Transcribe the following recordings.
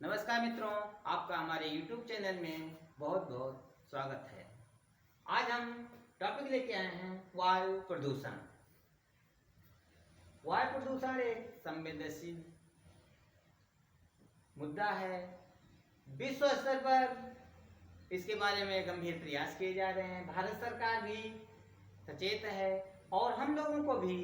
नमस्कार मित्रों, आपका हमारे YouTube चैनल में बहुत बहुत स्वागत है। आज हम टॉपिक लेके आए हैं वायु प्रदूषण। वायु प्रदूषण एक संवेदनशील मुद्दा है। विश्व स्तर पर इसके बारे में गंभीर प्रयास किए जा रहे हैं। भारत सरकार भी सचेत है और हम लोगों को भी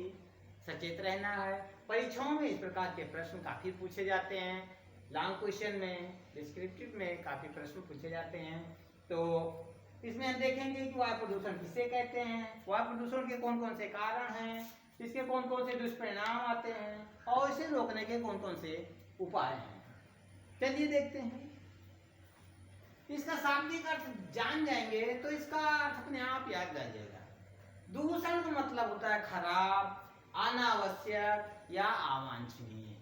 सचेत रहना है। परीक्षाओं में इस प्रकार के प्रश्न काफ़ी पूछे जाते हैं। लॉन्ग क्वेश्चन में, डिस्क्रिप्टिव में काफ़ी प्रश्न पूछे जाते हैं। तो इसमें हम देखेंगे कि वायु प्रदूषण किसे कहते हैं, वायु प्रदूषण के कौन कौन से कारण हैं, इसके कौन कौन से दुष्परिणाम आते हैं और इसे रोकने के कौन कौन से उपाय हैं। चलिए देखते हैं। इसका शाब्दिक अर्थ जान जाएंगे तो इसका अर्थ अपने आप याद रह जाएगा। दूषण का मतलब होता है खराब, अनावश्यक या अवांछनीय।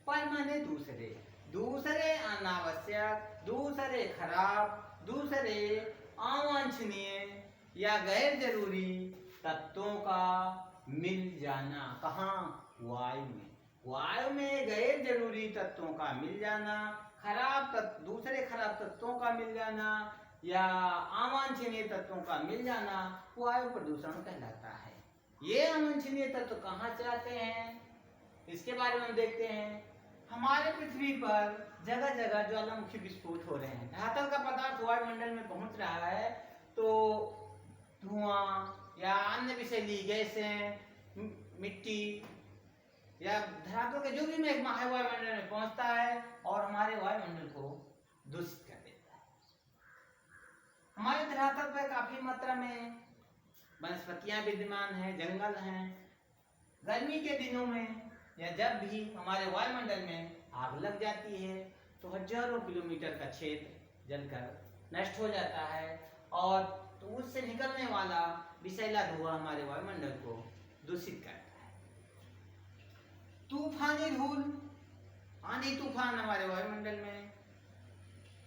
पर माने दूसरे, दूसरे अनावश्यक, दूसरे खराब, दूसरे अवांछनीय या गैर जरूरी तत्वों का मिल जाना। कहाँ? वायु में। वायु में गैर जरूरी तत्वों का मिल जाना, खराब तत्व, दूसरे खराब तत्वों का मिल जाना या अवांछनीय तत्वों का मिल जाना वायु प्रदूषण कहलाता है। ये अवांछनीय तत्व कहाँ से आते हैं, इसके बारे में हम देखते हैं। हमारे पृथ्वी पर जगह जगह ज्वालामुखी विस्फोट हो रहे हैं। धरातल का पदार्थ वायुमंडल में पहुंच रहा है तो धुआं या अन्य विषैली गैसें, मिट्टी या धरातल के जो भी मैग्मा है वायुमंडल में पहुंचता है और हमारे वायुमंडल को दूषित कर देता है। हमारे धरातल पर काफी मात्रा में वनस्पतियां विद्यमान हैं, जंगल हैं। गर्मी के दिनों में या जब भी हमारे वायुमंडल में आग लग जाती है तो हजारों किलोमीटर का क्षेत्र जलकर नष्ट हो जाता है और तो उससे निकलने वाला विषैला धुआं हमारे वायुमंडल को दूषित करता है। तूफानी धूल, आंधी तूफान हमारे वायुमंडल में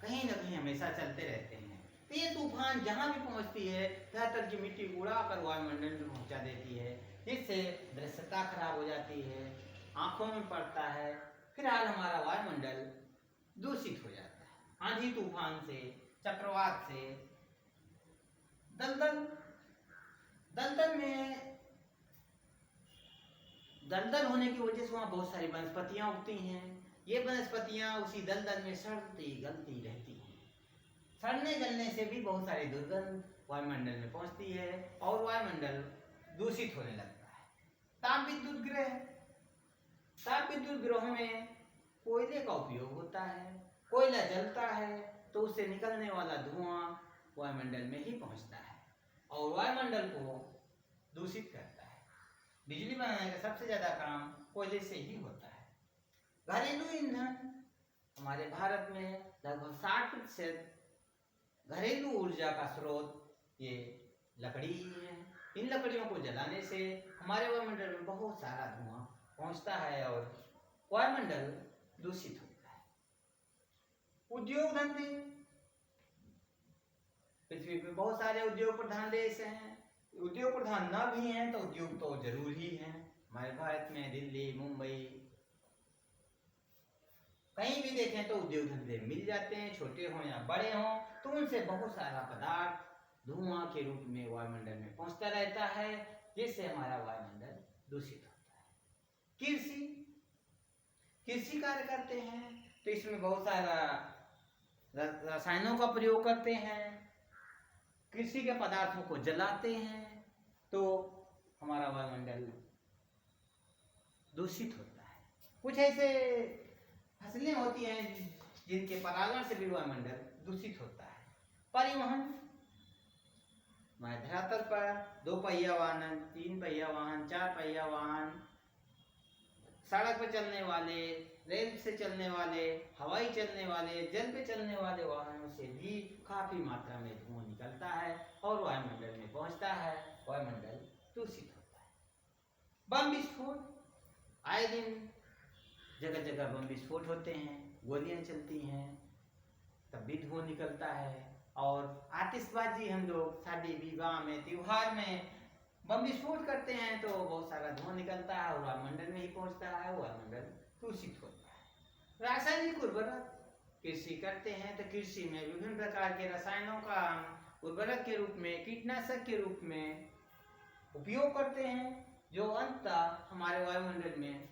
कहीं ना कहीं हमेशा चलते रहते हैं। तो ये तूफान जहां भी पहुंचती है धरातल की मिट्टी उड़ाकर वायुमंडल में पहुंचा देती है, जिससे दृश्यता खराब हो जाती है, आंखों में पड़ता है। फिलहाल हमारा वायुमंडल दूषित हो जाता है। आंधी तूफान से, चक्रवात से, दलदल होने की वजह से वहाँ बहुत सारी वनस्पतियां उगती हैं। ये वनस्पतियां उसी दलदल में सड़ती गलती रहती हैं। सड़ने गलने से भी बहुत सारी दुर्गंध वायुमंडल में पहुंचती है और वायुमंडल दूषित होने लगता है। ताप विद्युत ग्रह, ताप विद्युत ग्रहों में कोयले का उपयोग होता है। कोयला जलता है तो उससे निकलने वाला धुआं वायुमंडल में ही पहुंचता है और वायुमंडल को दूषित करता है। बिजली बनाने का सबसे ज्यादा काम कोयले से ही होता है। घरेलू ईंधन, हमारे भारत में लगभग 60% घरेलू ऊर्जा का स्रोत ये लकड़ी ही है। इन लकड़ियों को जलाने से हमारे वायुमंडल में बहुत सारा धुआं पहुंचता है और वायुमंडल दूषित होता है। उद्योग धंधे, पृथ्वी पे बहुत सारे उद्योग प्रधान देश हैं। उद्योग प्रधान न भी हैं तो उद्योग तो जरूर ही हैं। हमारे भारत में दिल्ली, मुंबई, कहीं भी देखें तो उद्योग धंधे मिल जाते हैं, छोटे हों या बड़े हों। तो उनसे बहुत सारा पदार्थ धुआं के रूप में वायुमंडल में पहुंचता रहता है, जिससे हमारा वायुमंडल दूषित होता है। कृषि कार्य करते हैं तो इसमें बहुत सारा रसायनों का प्रयोग करते हैं। कृषि के पदार्थों को जलाते हैं तो हमारा वायुमंडल दूषित होता है। कुछ ऐसे फसलें होती हैं जिनके परागण से भी वायुमंडल दूषित होता है। परिवहन, हमारे धरातल पर 2 पहिया वाहन, 3 पहिया वाहन, 4 पहिया वाहन, सड़क पर चलने वाले, रेल से चलने वाले, हवाई चलने वाले, जल पे चलने वाले वाहनों से भी काफी मात्रा में धुआं निकलता है और वायुमंडल में पहुंचता है। वायुमंडल दूषित होता है। बम विस्फोट, आए दिन जगह जगह बम विस्फोट होते हैं, गोलियां चलती हैं, तब भी धुआं निकलता है। और आतिशबाजी, हम लोग शादी विवाह में, त्योहार में बम विस्फोट करते हैं तो बहुत सारा धुआं निकलता है और वायुमंडल में ही पहुंचता है, वायुमंडल दूषित होता है। रासायनिक उर्वरक, कृषि करते हैं तो कृषि में विभिन्न प्रकार के रसायनों का उर्वरक के रूप में, कीटनाशक के रूप में उपयोग करते हैं, जो अंततः हमारे वायुमंडल में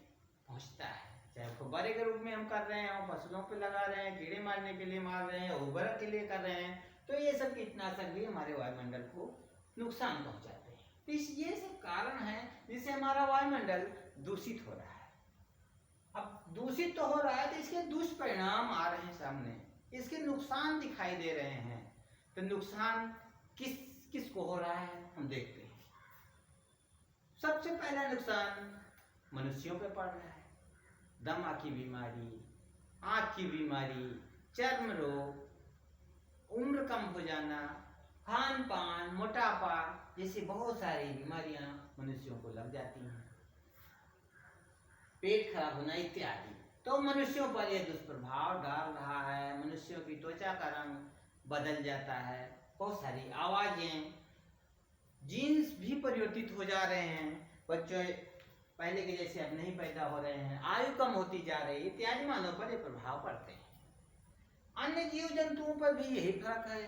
पहुंचता है। चाहे फुब्बारे के रूप में हम कर रहे हैं, फसलों पे लगा रहे हैं, कीड़े मारने के लिए मार रहे हैं, उर्वरक के लिए कर रहे हैं, तो ये सब कीटनाशक भी हमारे वायुमंडल को नुकसान पहुंचाते हैं। तो ये सब कारण है जिससे हमारा वायुमंडल दूषित हो रहा है। अब दूषित तो हो रहा है तो इसके दुष्परिणाम आ रहे हैं सामने, इसके नुकसान दिखाई दे रहे हैं। तो नुकसान किस किस को हो रहा है हम देखते हैं। सबसे पहला नुकसान मनुष्यों पे पड़ रहा है। दमा की बीमारी, आँख की बीमारी, चर्म रोग, उम्र कम हो जाना, खान पान, मोटापा जैसी बहुत सारी बीमारियां मनुष्यों को लग जाती हैं, पेट खराब होना इत्यादि। तो मनुष्यों पर यह दुष्प्रभाव डाल रहा है। मनुष्यों की त्वचा का रंग बदल जाता है, बहुत सारी आवाजें, जीन्स भी परिवर्तित हो जा रहे हैं, बच्चों पहले के जैसे अब नहीं पैदा हो रहे हैं, आयु कम होती जा रही है, इत्यादि मानव पर ये प्रभाव पड़ते हैं। अन्य जीव जंतुओं पर भी यही फर्क है।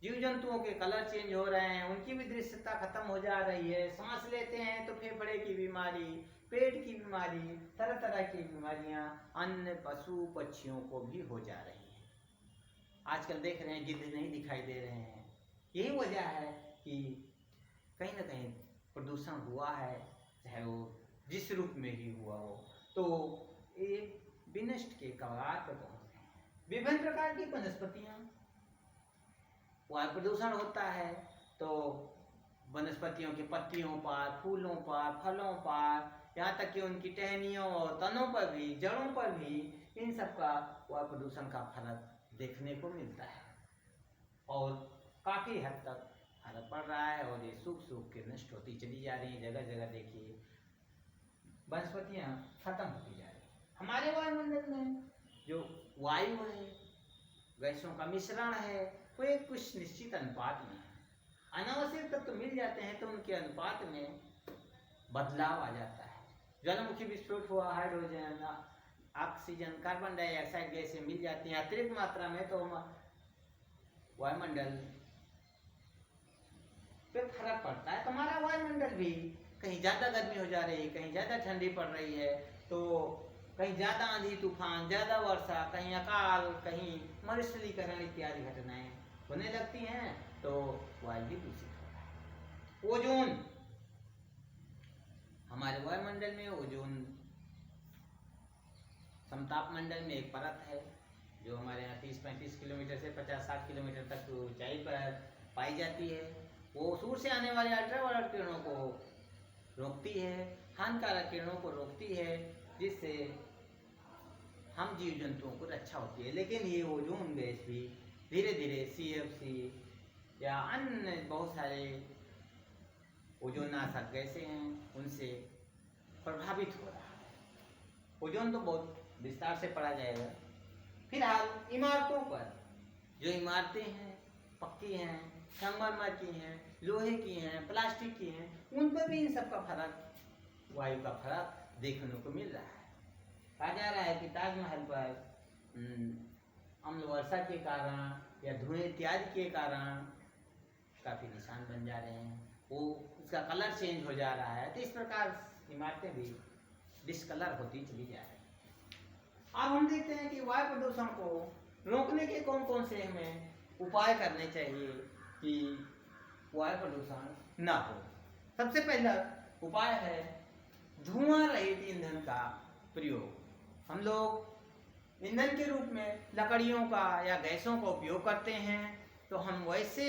जीव जंतुओं के कलर चेंज हो रहे हैं, उनकी भी दृश्यता खत्म हो जा रही है। सांस लेते हैं तो फेफड़े की बीमारी, पेट की बीमारी, तरह तरह की बीमारियां अन्य पशु पक्षियों को भी हो जा रही हैं। आजकल देख रहे हैं गिद्ध नहीं दिखाई दे रहे हैं। यही वजह है कि कहीं ना कहीं प्रदूषण हुआ है, चाहे वो जिस रूप में ही हुआ हो, तो ये विनष्ट के कगार पर पहुंच गए हैं। विभिन्न प्रकार की वनस्पतियां, वायु प्रदूषण होता है तो वनस्पतियों के पत्तियों पर, फूलों पर, फलों पर, यहाँ तक कि उनकी टहनियों और तनों पर भी, जड़ों पर भी इन सब का वायु प्रदूषण का फर्क देखने को मिलता है और काफ़ी हद तक फर्क पड़ रहा है। और ये सूख सूख के नष्ट होती चली जा रही है। जगह जगह देखिए वनस्पतियाँ खत्म होती जा रही हैं। हमारे वायुमंडल में जो वायु है, गैसों का मिश्रण है, वो एक कुछ निश्चित अनुपात में है। अनावश्यक तत्व मिल जाते हैं तो उनके अनुपात में बदलाव आ जाता है। ज्वालामुखी विस्फोट हुआ, हाइड्रोजन, ऑक्सीजन, कार्बन डाइऑक्साइड गैसें मिल जाती हैं अतिरिक्त मात्रा में, तो वायुमंडल पे फर्क पड़ता है। तो हमारा वायुमंडल भी कहीं ज़्यादा गर्मी हो जा रही है, कहीं ज़्यादा ठंडी पड़ रही है, तो कहीं ज़्यादा आंधी तूफान, ज़्यादा वर्षा, कहीं अकाल, कहीं मरुस्थलीकरण इत्यादि घटनाएं होने लगती हैं, तो वायु भी दूषित हो रहा है। ओजोन, हमारे वायुमंडल में ओजोन समताप मंडल में एक परत है जो हमारे यहाँ 30-35 किलोमीटर से 50-60 किलोमीटर तक ऊंचाई पर पाई जाती है। वो सूर्य से आने वाले अल्ट्रावायलेट किरणों को रोकती है, हानिकारक किरणों को रोकती है, जिससे हम जीव जंतुओं को रक्षा होती है। लेकिन ये ओजोन गैस भी धीरे धीरे CFC या अन्य बहुत सारे ओजोननाशक गैसें हैं, उनसे प्रभावित हो रहा है। ओजोन तो बहुत विस्तार से पढ़ा जाएगा। फिलहाल इमारतों पर, जो इमारतें हैं पक्की हैं, संगमरमर की हैं, लोहे की हैं, प्लास्टिक की हैं, उन पर भी इन सब का फर्क, वायु का फर्क देखने को मिल रहा है। कहा जा रहा है कि ताजमहल पर अम्ल वर्षा के कारण या धुएं इत्यादि के कारण काफ़ी निशान बन जा रहे हैं, वो उसका कलर चेंज हो जा रहा है। तो इस प्रकार इमारतें भी डिस्कलर होती चली जा रही हैं। अब हम देखते हैं कि वायु प्रदूषण को रोकने के कौन कौन से हमें उपाय करने चाहिए कि वायु प्रदूषण ना हो। सबसे पहला उपाय है धुआं रहित ईंधन का प्रयोग। हम लोग ईंधन के रूप में लकड़ियों का या गैसों का उपयोग करते हैं, तो हम वैसे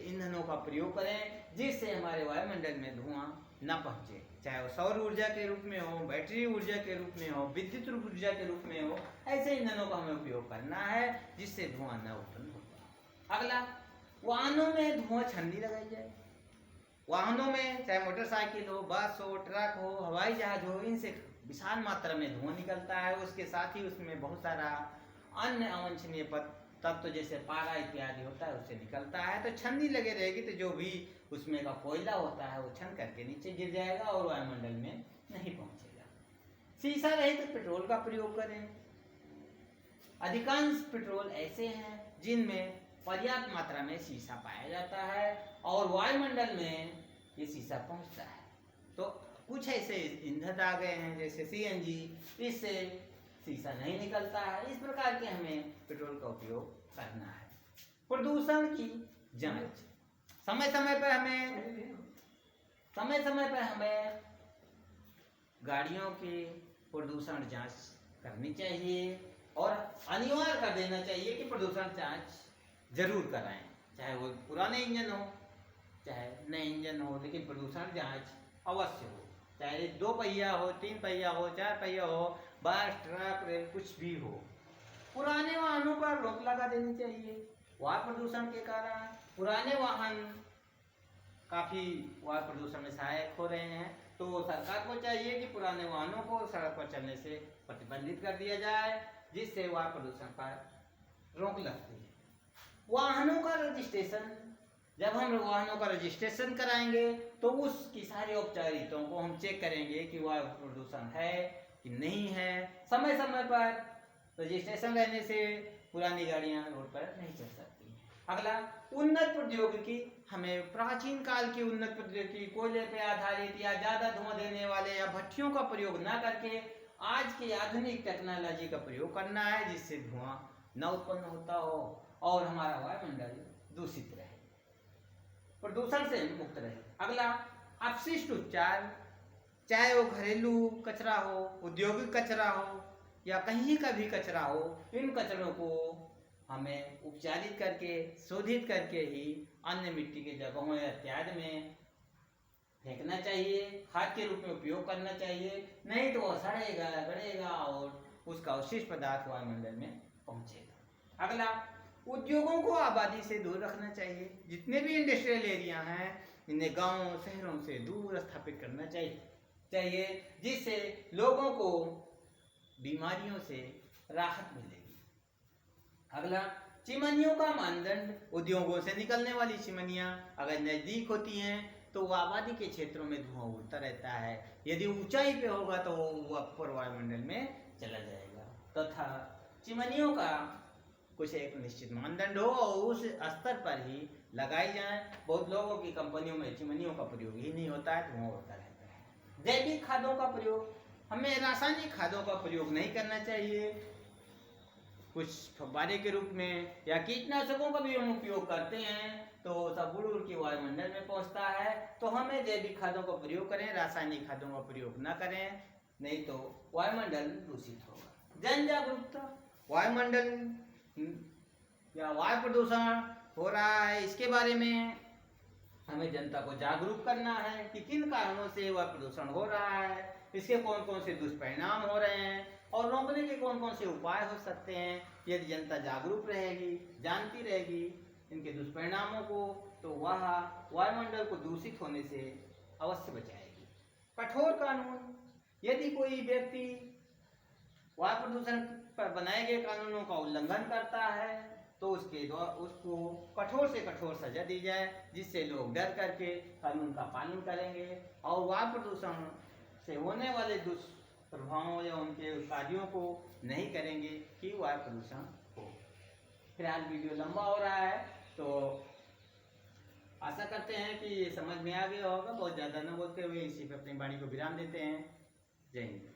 ईंधनों का प्रयोग करें जिससे हमारे वायुमंडल में धुआं न पहुँचे, चाहे वो सौर ऊर्जा के रूप में हो, बैटरी ऊर्जा के रूप में हो, विद्युत ऊर्जा के रूप में हो। ऐसे ईंधनों का हमें उपयोग करना है जिससे धुआं न उत्पन्न हो। अगला, वाहनों में धुआं छन्नी लगाई जाए। वाहनों में चाहे मोटरसाइकिल हो, बस हो, ट्रक हो, हवाई जहाज हो, इनसे विशाल मात्रा में धुआं निकलता है। उसके साथ ही उसमें बहुत सारा अन्य अवांछनीय तत्व जैसे पारा इत्यादि होता है, उससे निकलता है। तो छन्नी लगे रहेगी तो जो भी उसमें का कोयला होता है वो छन करके नीचे गिर जाएगा और वायुमंडल में नहीं पहुंचेगा। शीशा रहित पेट्रोल का प्रयोग करें। अधिकांश पेट्रोल ऐसे हैं जिनमें पर्याप्त मात्रा में शीशा पाया जाता है और वायुमंडल में ये शीशा पहुंचता है। तो कुछ ऐसे ईंधन आ गए हैं जैसे सीएनजी, इससे शीशा नहीं निकलता है। इस प्रकार के हमें पेट्रोल का उपयोग करना है। प्रदूषण की जांच समय समय पर हमें गाड़ियों की प्रदूषण जांच करनी चाहिए और अनिवार्य कर देना चाहिए कि प्रदूषण जांच जरूर कराएं, चाहे वो पुराने इंजन हो चाहे नए इंजन हो, लेकिन प्रदूषण जांच अवश्य हो। चाहे 2 पहिया हो, 3 पहिया हो, 4 पहिया हो, बस, ट्रक, रेल, कुछ भी हो। पुराने वाहनों पर रोक लगा देनी चाहिए। वायु प्रदूषण के कारण पुराने वाहन काफी वायु प्रदूषण में सहायक हो रहे हैं, तो सरकार को चाहिए कि पुराने वाहनों को सड़क पर चलने से प्रतिबंधित कर दिया जाए, जिससे वायु प्रदूषण पर रोक लगती है। वाहनों का रजिस्ट्रेशन, जब हम वाहनों का रजिस्ट्रेशन कराएंगे तो उसकी सारी औपचारिकताओं को हम चेक करेंगे कि वायु प्रदूषण है कि नहीं है। समय समय पर रजिस्ट्रेशन रहने से पुरानी गाड़ियां रोड पर नहीं चल सकती। अगला, उन्नत प्रौद्योगिकी। हमें प्राचीन काल की उन्नत प्रौद्योगिकी, कोयले पे आधारित या ज्यादा धुआं देने वाले या भट्टियों का प्रयोग न करके आज की आधुनिक टेक्नोलॉजी का प्रयोग करना है, जिससे धुआं न उत्पन्न होता हो और हमारा वायुमंडल दूषित रहे, प्रदूषण से मुक्त रहे। अगला, अपशिष्ट उपचार। चाहे वो घरेलू कचरा हो, औद्योगिक कचरा हो या कहीं का भी कचरा हो, इन कचरों को हमें उपचारित करके, शोधित करके ही अन्य मिट्टी के जगहों या इत्यादि में फेंकना चाहिए, खाद के रूप में उपयोग करना चाहिए। नहीं तो वह सड़ेगा, गड़ेगा और उसका अवशिष्ट पदार्थ वायुमंडल में पहुंचेगा। अगला, उद्योगों को आबादी से दूर रखना चाहिए। जितने भी इंडस्ट्रियल एरिया हैं इन्हें गांवों शहरों से दूर स्थापित करना चाहिए, जिससे लोगों को बीमारियों से राहत मिलेगी। अगला, चिमनियों का मानदंड। उद्योगों से निकलने वाली चिमनियां अगर नजदीक होती हैं तो वो आबादी के क्षेत्रों में धुआं उड़ता रहता है। यदि ऊंचाई पे होगा तो वो अपर वायुमंडल में चला जाएगा। तथा चिमनियों का कुछ एक निश्चित मानदंड हो और उस स्तर पर ही लगाई जाए। बहुत लोगों की कंपनियों में चिमनियों का प्रयोग ही नहीं होता है, धुआं उड़ता रहता है। जैविक खादों का प्रयोग। हमें रासायनिक खादों का प्रयोग नहीं करना चाहिए। कुछ फव्वारे के रूप में या कीटनाशकों का भी हम उपयोग करते हैं तो सब उड़ उड़ के वायुमंडल में पहुंचता है। तो हमें जैविक खादों का प्रयोग करें, रासायनिक खादों का प्रयोग न करें, नहीं तो वायुमंडल दूषित होगा। जन जागरूकता। वायुमंडल या वायु प्रदूषण हो रहा है, इसके बारे में हमें जनता को जागरूक करना है कि किन कारणों से वायु प्रदूषण हो रहा है, इसके कौन कौन से दुष्परिणाम हो रहे हैं और रोकने के कौन कौन से उपाय हो सकते हैं। यदि जनता जागरूक रहेगी, जानती रहेगी इनके दुष्परिणामों को, तो वह वायुमंडल को दूषित होने से अवश्य बचाएगी। कठोर कानून। यदि कोई व्यक्ति वायु प्रदूषण पर बनाए गए कानूनों का उल्लंघन करता है तो उसको कठोर से कठोर सजा दी जाए, जिससे लोग डर करके कानून का पालन करेंगे और वायु प्रदूषण से होने वाले दुष्प्रभावों या उनके कार्यों को नहीं करेंगे कि वायु प्रदूषण हो। फिलहाल वीडियो लंबा हो रहा है तो आशा करते हैं कि ये समझ में आ गया होगा। बहुत ज़्यादा न बोलते हुए इसी पर अपनी वाणी को विराम देते हैं। जय हिंद।